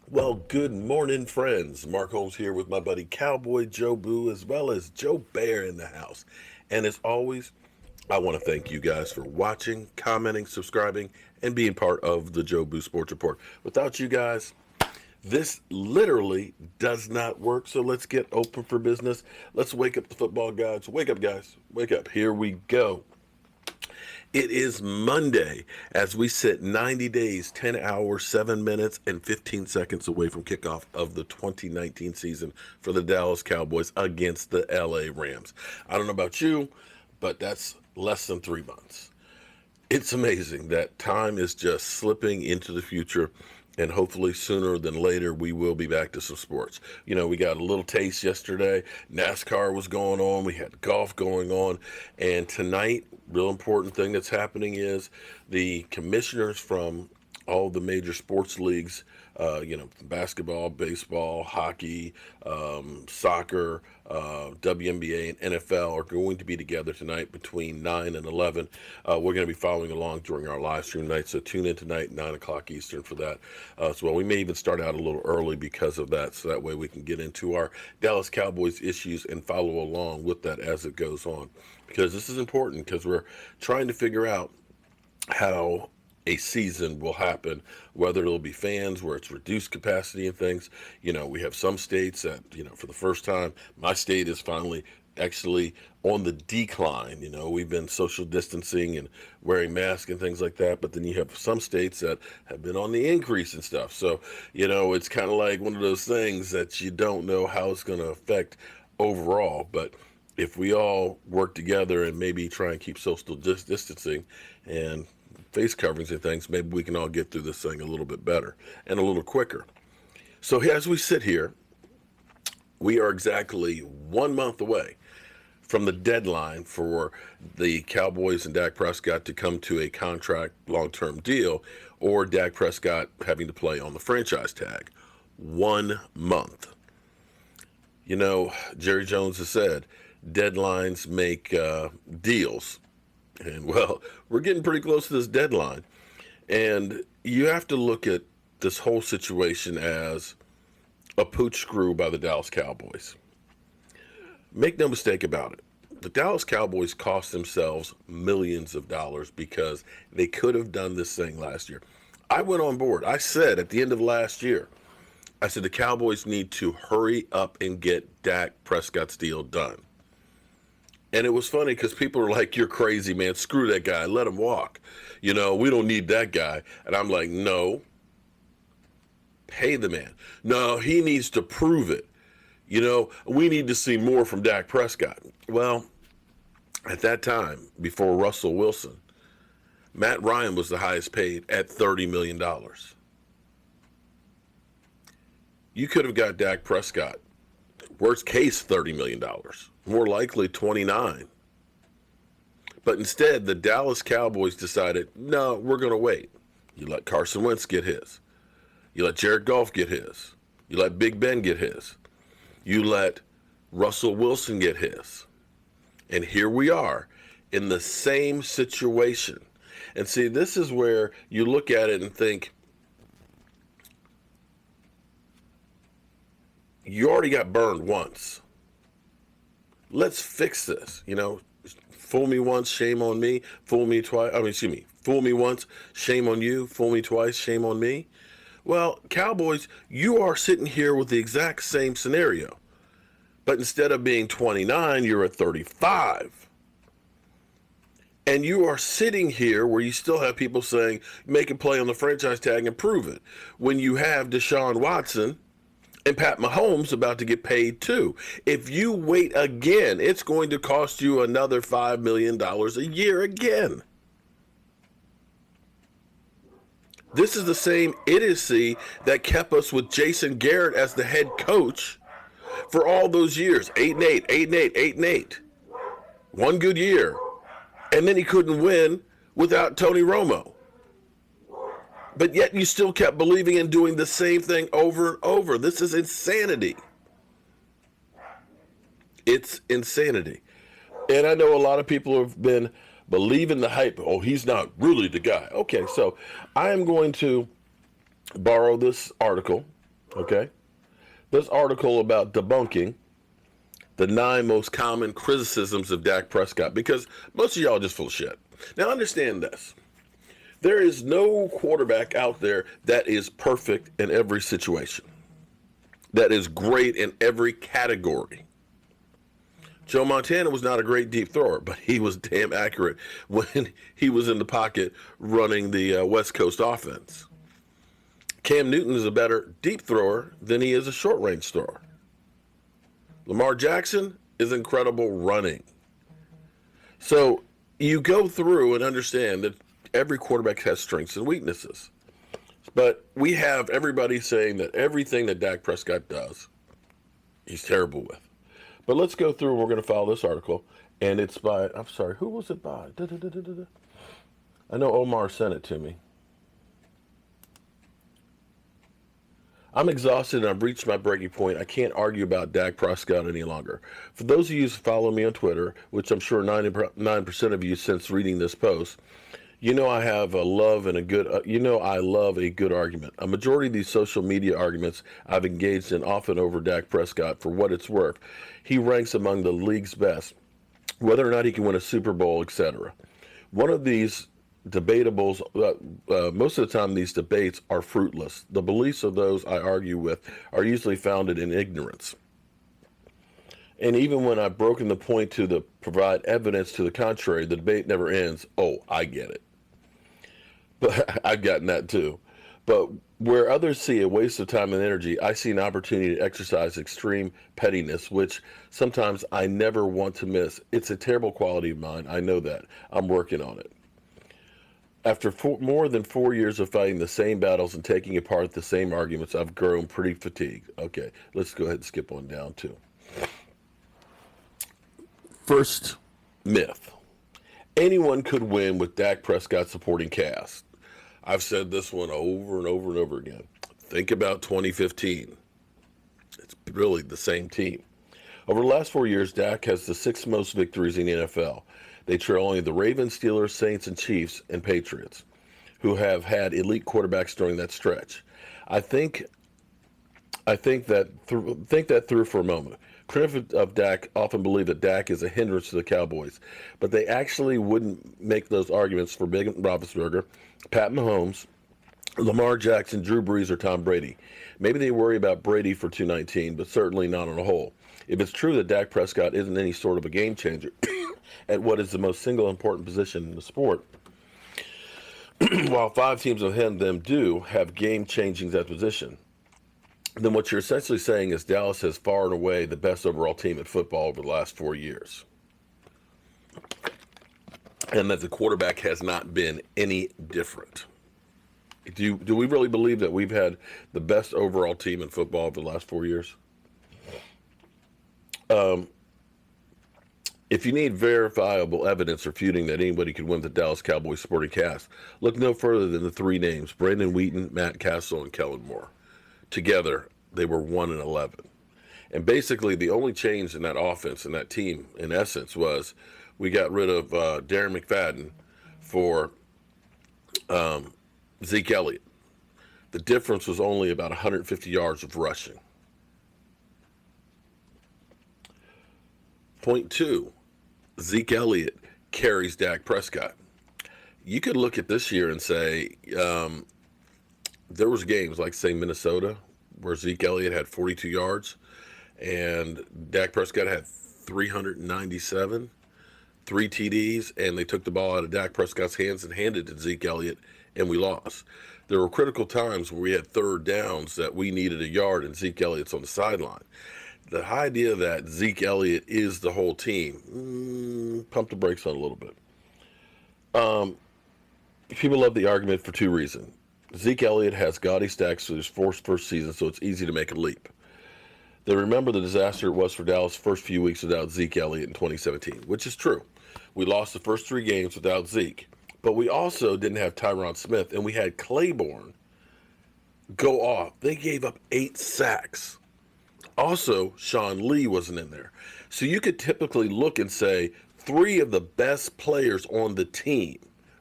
Well, good morning, friends. Mark Holmes here with my buddy Cowboy Joe Boo, as well as Joe Bear in the house. And as always, I want to thank you guys for watching, commenting, subscribing, and being part of the Joe Boo Sports Report. Without you guys, this literally does not work. So let's get open for business. Let's wake up the football gods. Wake up, guys. Wake up. Here we go. It is Monday as we sit 90 days, 10 hours, 7 minutes, and 15 seconds away from kickoff of the 2019 season for the Dallas Cowboys against the LA Rams. I don't know about you, but that's less than 3 months. It's amazing that time is just slipping into the future, and hopefully sooner than later we will be back to some sports. You know, we got a little taste yesterday. NASCAR was going on, we had golf going on, and tonight, real important thing that's happening is the commissioners from all the major sports leagues, basketball, baseball, hockey, soccer, WNBA, and NFL are going to be together tonight between 9 and 11. We're going to be following along during our live stream night, so tune in tonight, 9 o'clock Eastern for that as well. We may even start out a little early because of that, so that way we can get into our Dallas Cowboys issues and follow along with that as it goes on. Because this is important because we're trying to figure out how a season will happen, whether it'll be fans, where it's reduced capacity and things. You know, we have some states that, for the first time, my state is finally actually on the decline. You know, we've been social distancing and wearing masks and things like that, but then you have some states that have been on the increase and stuff. So, it's kind of like one of those things that you don't know how it's going to affect overall. But if we all work together and maybe try and keep social distancing and face coverings and things, maybe we can all get through this thing a little bit better and a little quicker. So as we sit here, we are exactly 1 month away from the deadline for the Cowboys and Dak Prescott to come to a contract long-term deal, or Dak Prescott having to play on the franchise tag. 1 month. Jerry Jones has said deadlines make deals. And well, we're getting pretty close to this deadline. And you have to look at this whole situation as a pooch screw by the Dallas Cowboys. Make no mistake about it. The Dallas Cowboys cost themselves millions of dollars because they could have done this thing last year. I went on board. I said at the end of last year, I said the Cowboys need to hurry up and get Dak Prescott's deal done. And it was funny because people are like, you're crazy, man. Screw that guy. Let him walk. We don't need that guy. And I'm like, no. Pay the man. No, he needs to prove it. We need to see more from Dak Prescott. Well, at that time, before Russell Wilson, Matt Ryan was the highest paid at $30 million. You could have got Dak Prescott. Worst case, $30 million. More likely, 29. But instead, the Dallas Cowboys decided, no, we're going to wait. You let Carson Wentz get his. You let Jared Goff get his. You let Big Ben get his. You let Russell Wilson get his. And here we are in the same situation. And see, this is where you look at it and think, you already got burned once. Let's fix this. Fool me once, shame on me. Fool me twice. Fool me once, shame on you. Fool me twice, shame on me. Well, Cowboys, you are sitting here with the exact same scenario. But instead of being 29, you're at 35. And you are sitting here where you still have people saying, make a play on the franchise tag and prove it. When you have Deshaun Watson and Pat Mahomes about to get paid too. If you wait again, it's going to cost you another $5 million a year again. This is the same idiocy that kept us with Jason Garrett as the head coach for all those years. 8-8, 8-8, 8-8. One good year. And then he couldn't win without Tony Romo. But yet you still kept believing and doing the same thing over and over. This is insanity. It's insanity. And I know a lot of people have been believing the hype. Oh, he's not really the guy. Okay, so I am going to borrow this article Okay? This article about debunking the 9 most common criticisms of Dak Prescott, because most of y'all are just full of shit. Now, understand this. There is no quarterback out there that is perfect in every situation, that is great in every category. Joe Montana was not a great deep thrower, but he was damn accurate when he was in the pocket running the West Coast offense. Cam Newton is a better deep thrower than he is a short-range thrower. Lamar Jackson is incredible running. So you go through and understand that every quarterback has strengths and weaknesses. But we have everybody saying that everything that Dak Prescott does, he's terrible with. But let's go through and we're going to follow this article. And it's by, I'm sorry, who was it by? I know Omar sent it to me. I'm exhausted and I've reached my breaking point. I can't argue about Dak Prescott any longer. For those of you who follow me on Twitter, which I'm sure 99% of you since reading this post, you know I have a love and a good, I love a good argument. A majority of these social media arguments I've engaged in often over Dak Prescott for what it's worth. He ranks among the league's best, whether or not he can win a Super Bowl, etc. One of these debatables, most of the time these debates are fruitless. The beliefs of those I argue with are usually founded in ignorance. And even when I've broken the point to provide evidence to the contrary, the debate never ends. Oh, I get it. But I've gotten that too. But where others see a waste of time and energy, I see an opportunity to exercise extreme pettiness, which sometimes I never want to miss. It's a terrible quality of mine. I know that. I'm working on it. After more than 4 years of fighting the same battles and taking apart the same arguments, I've grown pretty fatigued. Okay, let's go ahead and skip on down too. First myth. Anyone could win with Dak Prescott supporting cast. I've said this one over and over and over again. Think about 2015. It's really the same team. Over the last 4 years, Dak has the 6th most victories in the NFL. They trail only the Ravens, Steelers, Saints, and Chiefs, and Patriots, who have had elite quarterbacks during that stretch. I think that through for a moment. Critics of Dak often believe that Dak is a hindrance to the Cowboys, but they actually wouldn't make those arguments for Ben Roethlisberger, Pat Mahomes, Lamar Jackson, Drew Brees, or Tom Brady. Maybe they worry about Brady for 219, but certainly not on a whole. If it's true that Dak Prescott isn't any sort of a game changer at what is the most single important position in the sport, while 5 teams ahead of them do have game-changing at position, then what you're essentially saying is Dallas has far and away the best overall team in football over the last 4 years. And that the quarterback has not been any different. Do we really believe that we've had the best overall team in football over the last 4 years? If you need verifiable evidence refuting that anybody could win the Dallas Cowboys supporting cast, look no further than the 3 names, Brandon Wheaton, Matt Castle, and Kellen Moore. Together, they were 1-11. And basically, the only change in that offense and that team, in essence, was we got rid of Darren McFadden for Zeke Elliott. The difference was only about 150 yards of rushing. Point 2, Zeke Elliott carries Dak Prescott. You could look at this year and say there was games like, say, Minnesota, where Zeke Elliott had 42 yards and Dak Prescott had 397, 3 TDs, and they took the ball out of Dak Prescott's hands and handed it to Zeke Elliott, and we lost. There were critical times where we had 3rd downs that we needed a yard and Zeke Elliott's on the sideline. The idea that Zeke Elliott is the whole team, pump the brakes on a little bit. People love the argument for 2 reasons. Zeke Elliott has gaudy stacks for his first season, so it's easy to make a leap. They remember the disaster it was for Dallas' first few weeks without Zeke Elliott in 2017, which is true. We lost the first 3 games without Zeke, but we also didn't have Tyron Smith, and we had Claiborne go off. They gave up 8 sacks. Also, Sean Lee wasn't in there. So you could typically look and say 3 of the best players on the team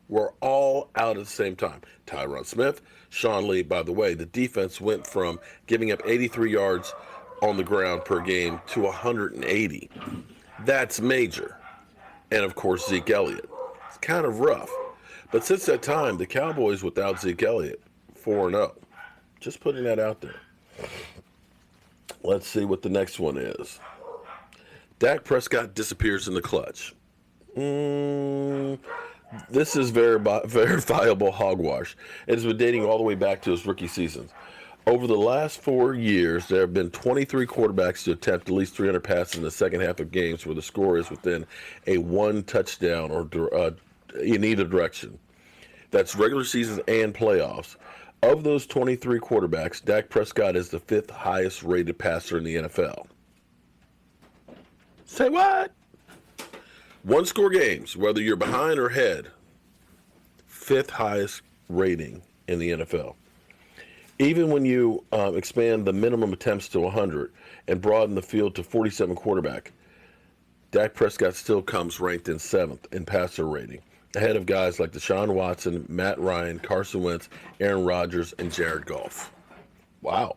were all out at the same time. Tyron Smith, Sean Lee. By the way, the defense went from giving up 83 yards on the ground per game to 180. That's major. And of course, Zeke Elliott. It's kind of rough. But since that time, the Cowboys without Zeke Elliott, 4-0. Just putting that out there. Let's see what the next one is. Dak Prescott disappears in the clutch. This is verifiable hogwash. It has been dating all the way back to his rookie seasons. Over the last 4 years, there have been 23 quarterbacks to attempt at least 300 passes in the second half of games where the score is within a one touchdown or in either direction. That's regular season and playoffs. Of those 23 quarterbacks, Dak Prescott is the 5th highest rated passer in the NFL. Say what? One score games, whether you're behind or ahead, 5th highest rating in the NFL. Even when you expand the minimum attempts to 100 and broaden the field to 47 quarterback, Dak Prescott still comes ranked in 7th in passer rating, ahead of guys like Deshaun Watson, Matt Ryan, Carson Wentz, Aaron Rodgers, and Jared Goff. Wow.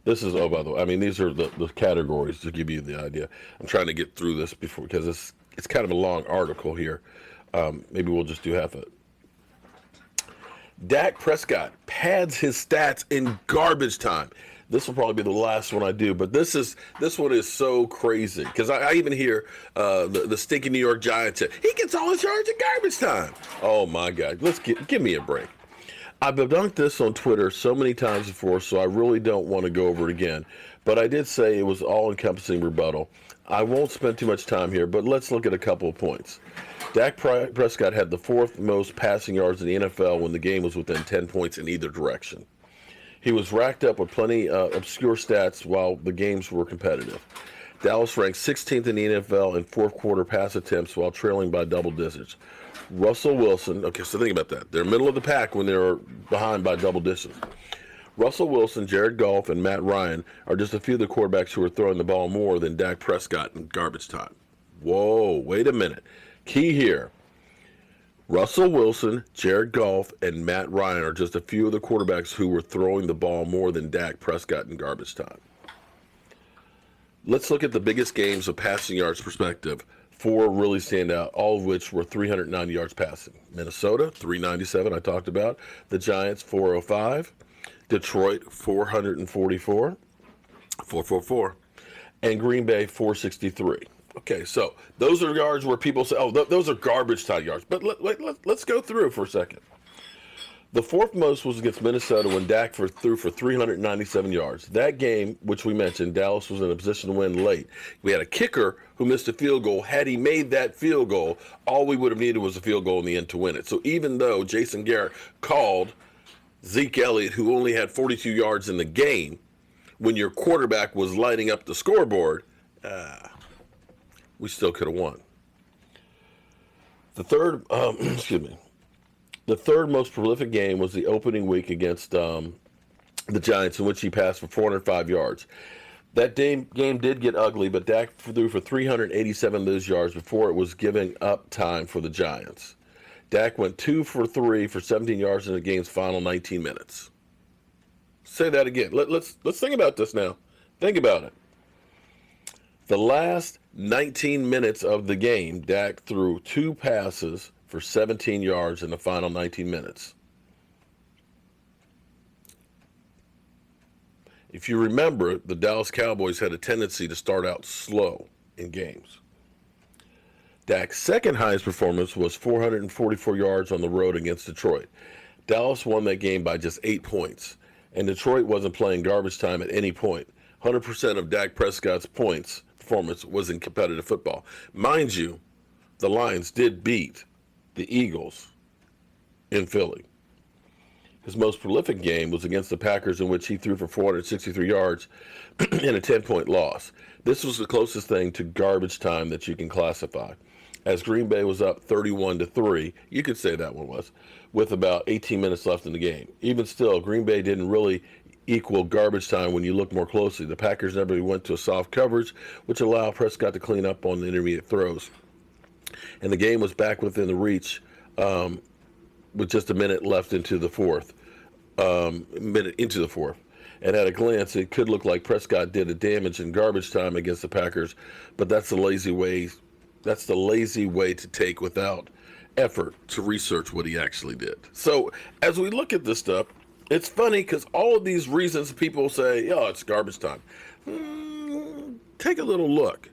This is, oh, by the way, I mean, these are the categories to give you the idea. I'm trying to get through this before, because it's kind of a long article here. Maybe we'll just do half of it. Dak Prescott pads his stats in garbage time. This will probably be the last one I do, but this one is so crazy, because I even hear the stinking New York Giants say, he gets all his yards in garbage time. Oh my God, give me a break. I've debunked this on Twitter so many times before, so I really don't want to go over it again. But I did say it was all-encompassing rebuttal. I won't spend too much time here, but let's look at a couple of points. Dak Prescott had the 4th most passing yards in the NFL when the game was within 10 points in either direction. He was racked up with plenty obscure stats while the games were competitive. Dallas ranked 16th in the NFL in fourth quarter pass attempts while trailing by double digits. Russell Wilson, okay, so think about that. They're middle of the pack when they're behind by double digits. Russell Wilson, Jared Goff, and Matt Ryan are just a few of the quarterbacks who are throwing the ball more than Dak Prescott in garbage time. Whoa, wait a minute. Key here. Russell Wilson, Jared Goff, and Matt Ryan are just a few of the quarterbacks who were throwing the ball more than Dak Prescott in garbage time. Let's look at the biggest games of passing yards perspective. 4 really stand out, all of which were 390 yards passing. Minnesota, 397, I talked about. The Giants, 405. Detroit, 444. 444. And Green Bay, 463. Okay, so those are yards where people say, oh, those are garbage time yards. But let's go through for a second. The 4th most was against Minnesota when Dak threw for 397 yards. That game, which we mentioned, Dallas was in a position to win late. We had a kicker who missed a field goal. Had he made that field goal, all we would have needed was a field goal in the end to win it. So even though Jason Garrett called Zeke Elliott, who only had 42 yards in the game, when your quarterback was lighting up the scoreboard, we still could have won. The third, The third most prolific game was the opening week against the Giants, in which he passed for 405 yards. That game did get ugly, but Dak threw for 387 of those yards before it was giving up time for the Giants. Dak went 2 for 3 for 17 yards in the game's final 19 minutes. Say that again. Let's think about this now. Think about it. The last 19 minutes of the game, Dak threw 2 passes for 17 yards in the final 19 minutes. If you remember, the Dallas Cowboys had a tendency to start out slow in games. Dak's second highest performance was 444 yards on the road against Detroit. Dallas won that game by just 8 points, and Detroit wasn't playing garbage time at any point. 100% of Dak Prescott's performance was in competitive football. Mind you, the Lions did beat the Eagles in Philly. His most prolific game was against the Packers, in which he threw for 463 yards in a 10-point loss. This was the closest thing to garbage time that you can classify. As Green Bay was up 31-3, you could say that one was, with about 18 minutes left in the game. Even still, Green Bay didn't really equal garbage time when you look more closely. The Packers never went to a soft coverage, which allowed Prescott to clean up on the intermediate throws. And the game was back within the reach with just a minute left into the fourth. And at a glance, it could look like Prescott did a damage in garbage time against the Packers, but that's the lazy way. That's the lazy way to take without effort to research what he actually did. So as we look at this stuff, it's funny because all of these reasons people say, "Oh, it's garbage time." Take a little look.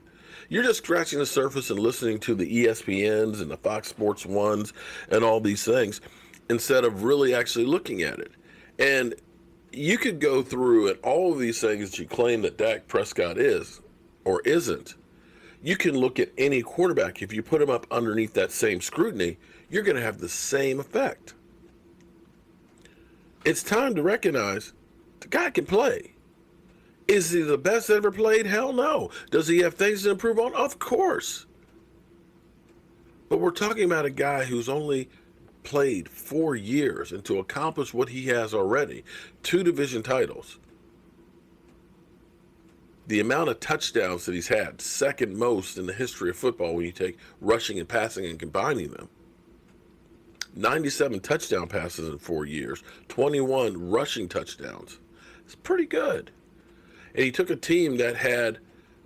You're just scratching the surface and listening to the ESPNs and the Fox Sports ones and all these things instead of really actually looking at it. And you could go through and all of these things that you claim that Dak Prescott is or isn't. You can look at any quarterback. If you put him up underneath that same scrutiny, you're going to have the same effect. It's time to recognize the guy can play. Is he the best ever played? Hell no. Does he have things to improve on? Of course. But we're talking about a guy who's only played 4 years and to accomplish what he has already, 2 division titles. The amount of touchdowns that he's had, second most in the history of football when you take rushing and passing and combining them. 97 touchdown passes in 4 years, 21 rushing touchdowns. It's pretty good. And he took a team that had,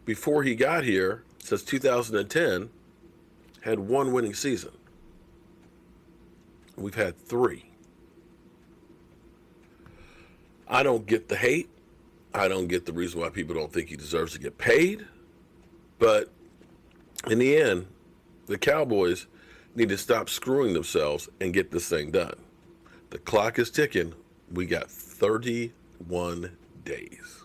before he got here, since 2010, had 1 winning season. We've had 3. I don't get the hate. I don't get the reason why people don't think he deserves to get paid. But in the end, the Cowboys need to stop screwing themselves and get this thing done. The clock is ticking. We got 31 days.